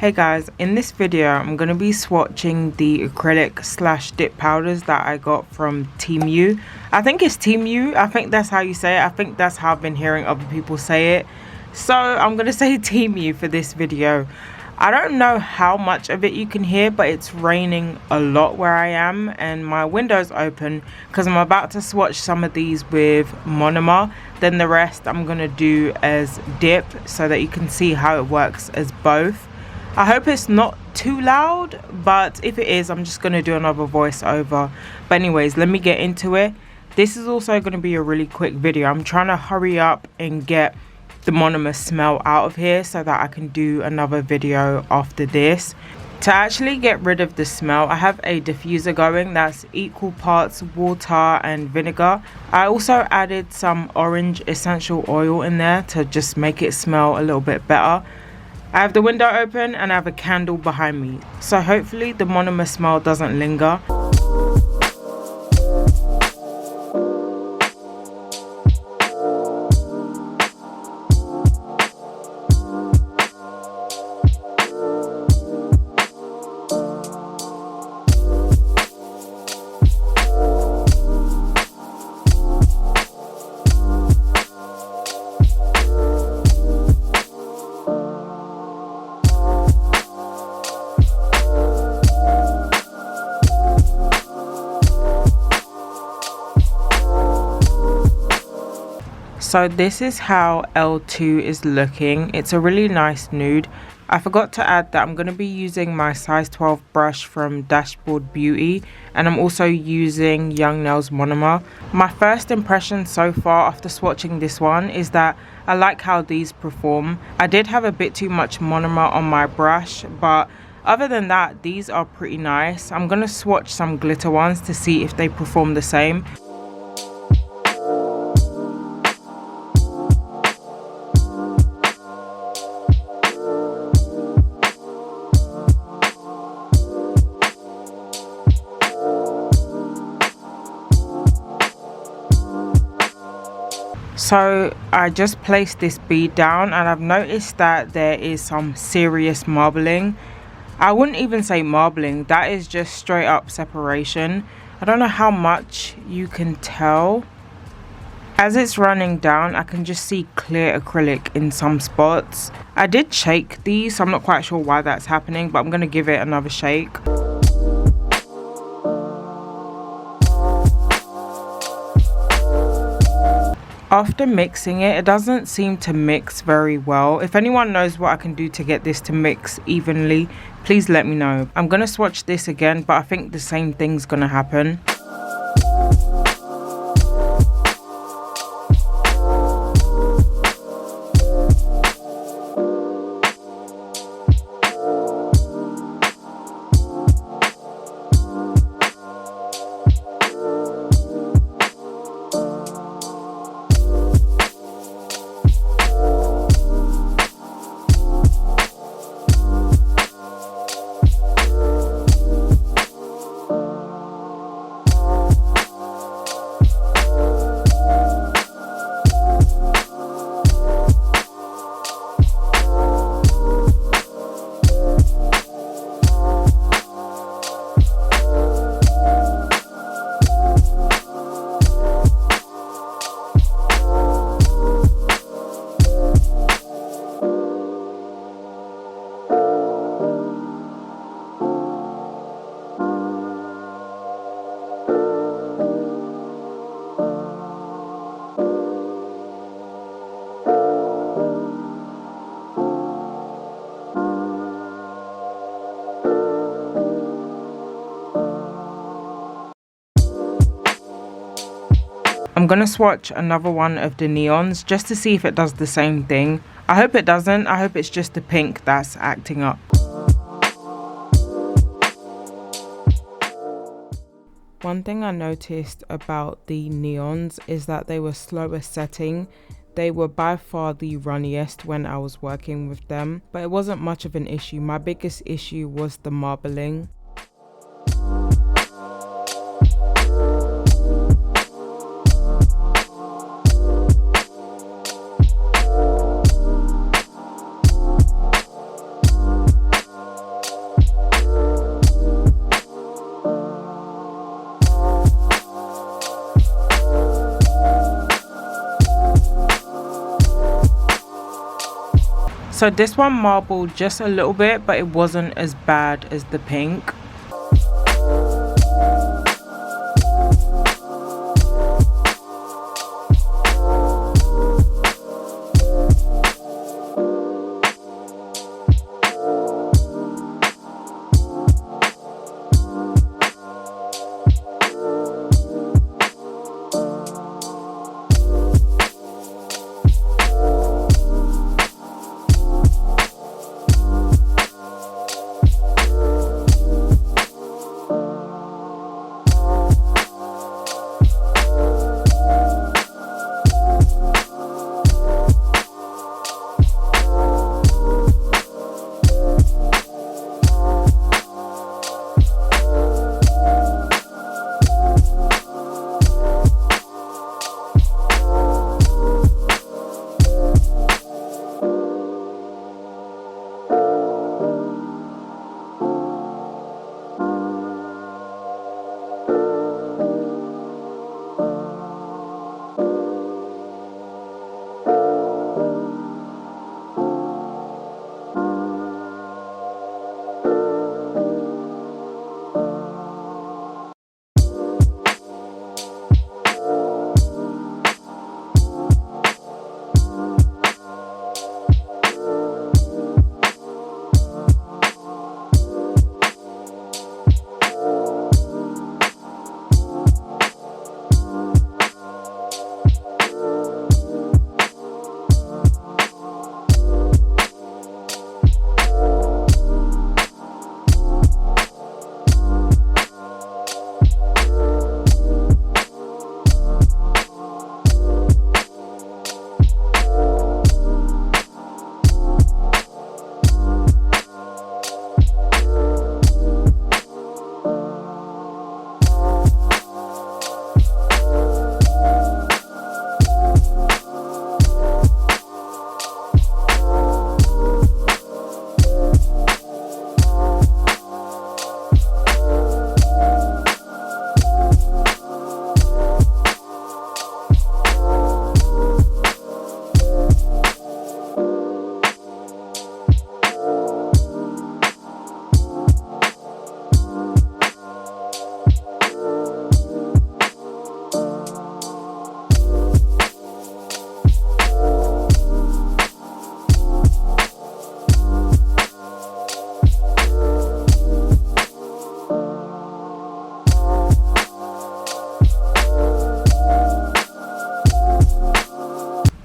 Hey guys, in this video I'm going to be swatching the acrylic slash dip powders that I got from Temu. I think it's Temu. I think that's how you say it. I think that's how I've been hearing other people say it. So I'm going to say Temu for this video. I don't know how much of it you can hear, but it's raining a lot where I am and my window's open because I'm about to swatch some of these with monomer. Then the rest I'm going to do as dip so that you can see how it works as both. I hope it's not too loud, but if it is, I'm just going to do another voiceover. But anyways, let me get into it. This is also going to be a really quick video. I'm trying to hurry up and get the monomer smell out of here so that I can do another video after this. To actually get rid of the smell, I have a diffuser going that's equal parts water and vinegar. I also added some orange essential oil in there to just make it smell a little bit better. I have the window open and I have a candle behind me, so hopefully the monomer smell doesn't linger. So this is how L2 is looking. It's a really nice nude. I forgot to add that I'm going to be using my size 12 brush from Dashboard Beauty, and I'm also using Young Nails monomer. My first impression so far after swatching this one is that I like how these perform. I did have a bit too much monomer on my brush, but other than that, these are pretty nice. I'm going to swatch some glitter ones to see if they perform the same. So I just placed this bead down and I've noticed that there is some serious marbling. I wouldn't even say marbling, that is just straight up separation. I don't know how much you can tell. As it's running down, I can just see clear acrylic in some spots. I did shake these, so I'm not quite sure why that's happening, but I'm going to give it another shake. After mixing it, it doesn't seem to mix very well. If anyone knows what I can do to get this to mix evenly, please let me know. I'm going to swatch this again, but I think the same thing's going to happen. I'm going to swatch another one of the neons just to see if it does the same thing. I hope it doesn't. I hope it's just the pink that's acting up. One thing I noticed about the neons is that they were slower setting. They were by far the runniest when I was working with them, but it wasn't much of an issue. My biggest issue was the marbling. So this one marbled just a little bit, but it wasn't as bad as the pink.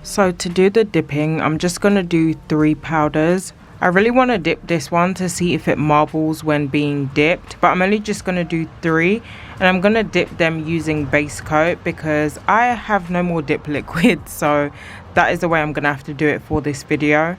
So to do the dipping, I'm just going to do 3 powders. I really want to dip this one to see if it marbles when being dipped, but I'm only just going to do 3, and I'm going to dip them using base coat because I have no more dip liquid, so that is the way I'm going to have to do it for this video.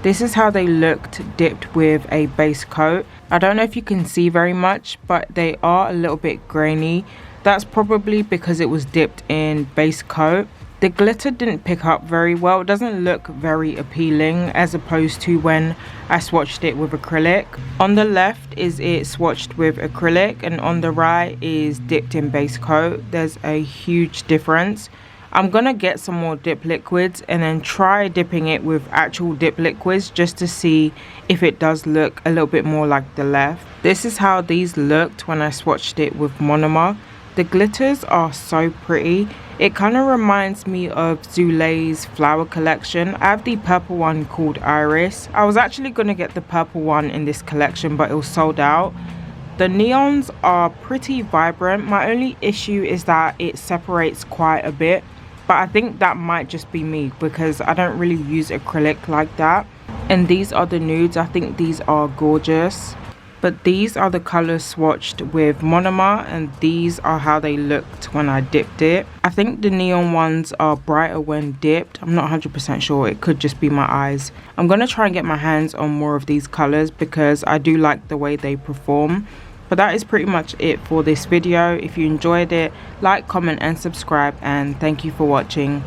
This is how they looked dipped with a base coat. I don't know if you can see very much, but they are a little bit grainy. That's probably because it was dipped in base coat. The glitter didn't pick up very well. It doesn't look very appealing as opposed to when I swatched it with acrylic. On the left is it swatched with acrylic, and on the right is dipped in base coat. There's a huge difference. I'm gonna get some more dip liquids and then try dipping it with actual dip liquids just to see if it does look a little bit more like the left. This is how these looked when I swatched it with monomer. The glitters are so pretty. It kind of reminds me of Zule's flower collection. I have the purple one called Iris. I was actually going to get the purple one in this collection, but it was sold out. The neons are pretty vibrant. My only issue is that it separates quite a bit, but I think that might just be me because I don't really use acrylic like that. And these are the nudes. I think these are gorgeous. But these are the colors swatched with monomer, and these are how they looked when I dipped it. I think the neon ones are brighter when dipped. I'm not 100% sure. It could just be my eyes. I'm going to try and get my hands on more of these colors because I do like the way they perform. But that is pretty much it for this video. If you enjoyed it, like, comment and subscribe, and thank you for watching.